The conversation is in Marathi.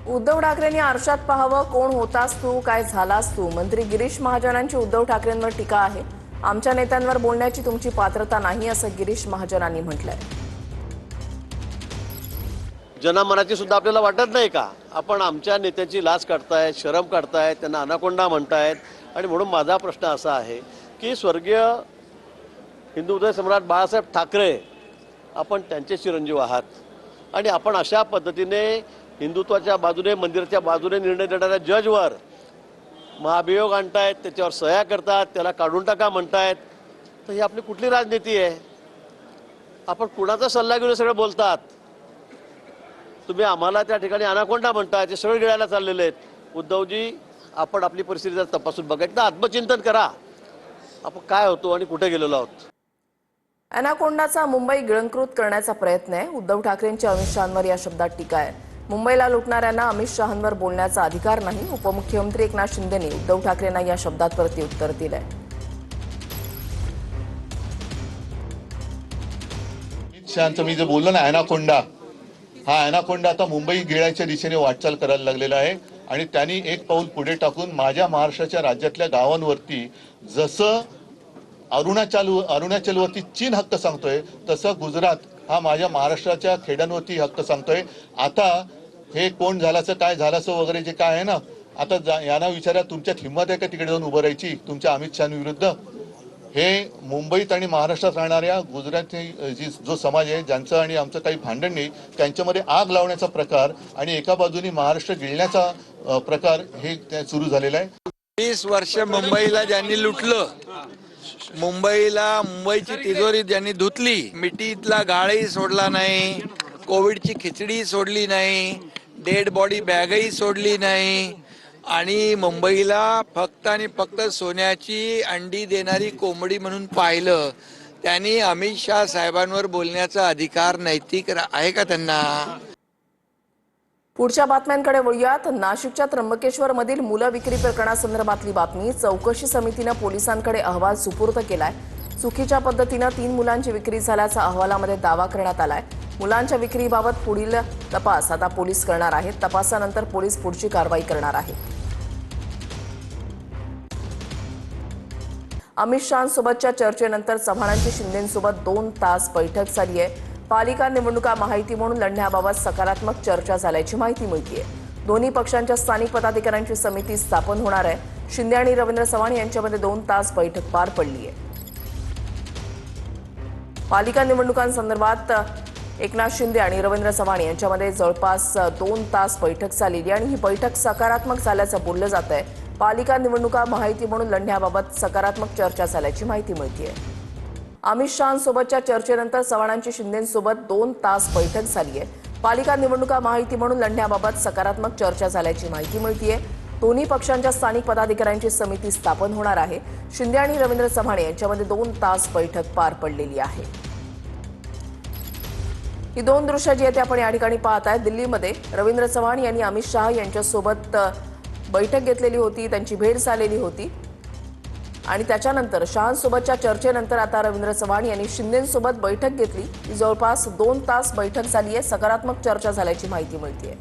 उद्धव ठाकरेंनी आरशात पाहावं, कोण होतास तू, काय झालास तू. मंत्री गिरीश महाजनांची उद्धव ठाकरेंवर टीका आहे. आमच्या नेत्यांवर बोलण्याची तुमची पात्रता नाही, असं गिरीश महाजनांनी म्हटलंय. जनमनाची सुद्धा आपल्याला वाटत नाही का? आपण आमच्या नेत्याची लाच काढतायत, शरम काढतायत, त्यांना अनाकोंडा म्हणतायत. आणि म्हणून माझा प्रश्न असा आहे की स्वर्गीय हिंदू हृदय सम्राट बाळासाहेब ठाकरे आपण त्यांचे चिरंजीव आहात आणि आपण अशा पद्धतीने हिंदुत्वाच्या बाजूने, मंदिराच्या बाजूने निर्णय देणाऱ्या जजवर महाभियोग आणतायत, त्याच्यावर सह्या करतात, त्याला काढून टाका म्हणतायत. तर ही आपली कुठली राजनीती आहे? आपण कुणाचा सल्ला घेऊन सगळं बोलतात? तुम्ही आम्हाला त्या ठिकाणी अनाकोंडा म्हणताय, ते सगळे गिळायला चाललेले आहेत. उद्धवजी, आपण आपली परिस्थिती जर तपासून बघा, एकदा आत्मचिंतन करा, आपण काय होतो आणि कुठे गेलेलो आहोत. अनाकोंडाचा मुंबई गिळंकृत करण्याचा प्रयत्न आहे. उद्धव ठाकरेंच्या अमित शहांवर या शब्दात टीका आहे. मुंबईला लुटणाऱ्यांना अमित शहांवर बोलण्याचा अधिकार नाही. उपमुख्यमंत्री एकनाथ शिंदेंनी उद्धव ठाकरेंना या शब्दात प्रत्युत्तर दिलंय. अमित शहांचं मी जे बोललो ना, अनाकोंडा, हा अनाकोंडा आता मुंबई गिळायच्या दिशेने वाटचाल करायला लागलेला आहे. आणि त्यांनी एक पाऊल पुढे टाकून माझ्या महाराष्ट्राच्या राज्यातल्या गावांवरती जसं अरुणाचलवरती चीन हक्क सांगतोय, तसं गुजरात हा माझ्या महाराष्ट्राच्या खेड्यांवरती हक्क सांगतोय. आता हे कोण झाल्याचं, काय झाल्याचं वगैरे जे काय आहे ना, आता यांना विचारा, तुमच्यात हिंमत आहे का तिकडे जाऊन उभं राहायची तुमच्या अमित शहांविरुद्ध? हे मुंबईत आणि महाराष्ट्रात राहणाऱ्या गुजराती जो समाज आहे, ज्यांचं आणि आमचं काही भांडण नाही, त्यांच्यामध्ये आग लावण्याचा प्रकार आणि एका बाजूने महाराष्ट्र गिळण्याचा प्रकार हे सुरू झालेला आहे. 20 वर्ष मुंबईला ज्यांनी लुटलं, मुंबईची तिजोरी ज्यांनी धुतली, मिठीतला गाळही सोडला नाही, कोविडची खिचडी सोडली नाही, डेड बॉडी बॅगही सोडली नाही, आणि मुंबईला फक्त आणि फक्त सोन्याची अंडी देणारी कोंबडी म्हणून पाहिलं. त्यांनी अमित शहा साहेबांवर बोलण्याचा अधिकार नैतिक आहे का त्यांना? पुढच्या बातम्यांकडे वळूयात. नाशिकच्या त्र्यंबकेश्वर मधील मुलं विक्री प्रकरणासंदर्भातली बातमी. चौकशी समितीनं पोलिसांकडे अहवाल सुपूर्द केलाय. चुकीच्या पद्धतीनं 3 मुलांची विक्री झाल्याचा अहवालामध्ये दावा करण्यात आलाय. मुलांच्या विक्रीबाबत पुढील तपास आता पोलीस करणार आहेत. तपासानंतर पोलीस पुढची कारवाई करणार आहेत. अमित शहांसोबतच्या चर्चेनंतर चव्हाणांची शिंदेंसोबत 2 तास बैठक झाली आहे. पालिका निवडणुका माहिती म्हणून लढण्याबाबत सकारात्मक चर्चा झाल्याची माहिती मिळतेय. दोन्ही पक्षांच्या स्थानिक पदाधिकाऱ्यांची समिती स्थापन होणार आहे. शिंदे आणि रवींद्र चव्हाण यांच्यामध्ये 2 तास बैठक पार पडली आहे. पालिका निवडणुकांसंदर्भात एकनाथ शिंदे आणि रवींद्र चव्हाण यांच्यामध्ये जवळपास 2 तास बैठक झालेली आणि ही बैठक सकारात्मक झाल्याचं बोललं जात आहे. पालिका निवडणुका माहिती म्हणून लढण्याबाबत सकारात्मक चर्चा झाल्याची माहिती मिळतेय. अमित शहांसोबतच्या चर्चेनंतर चव्हाणांची शिंदेंसोबत 2 तास बैठक झाली आहे. पालिका निवडणुका माहिती म्हणून लढण्याबाबत सकारात्मक चर्चा झाल्याची माहिती मिळतेय. दोन्ही पक्षांच्या स्थानिक पदाधिकाऱ्यांची समिती स्थापन होणार आहे. शिंदे आणि रवींद्र चव्हाण यांच्यामध्ये 2 तास बैठक पार पडलेली आहे. ही 2 दृश्य जी आहेत आपण या ठिकाणी पाहत आहे. दिल्लीमध्ये रवींद्र चव्हाण यांनी अमित शहा यांच्यासोबत बैठक घेतलेली होती, त्यांची भेट झालेली होती आणि त्याच्यानंतर शहांसोबतच्या चर्चेनंतर आता रवींद्र चव्हाण यांनी शिंदेंसोबत बैठक घेतली. जवळपास 2 तास बैठक झाली आहे. सकारात्मक चर्चा झाल्याची माहिती मिळते.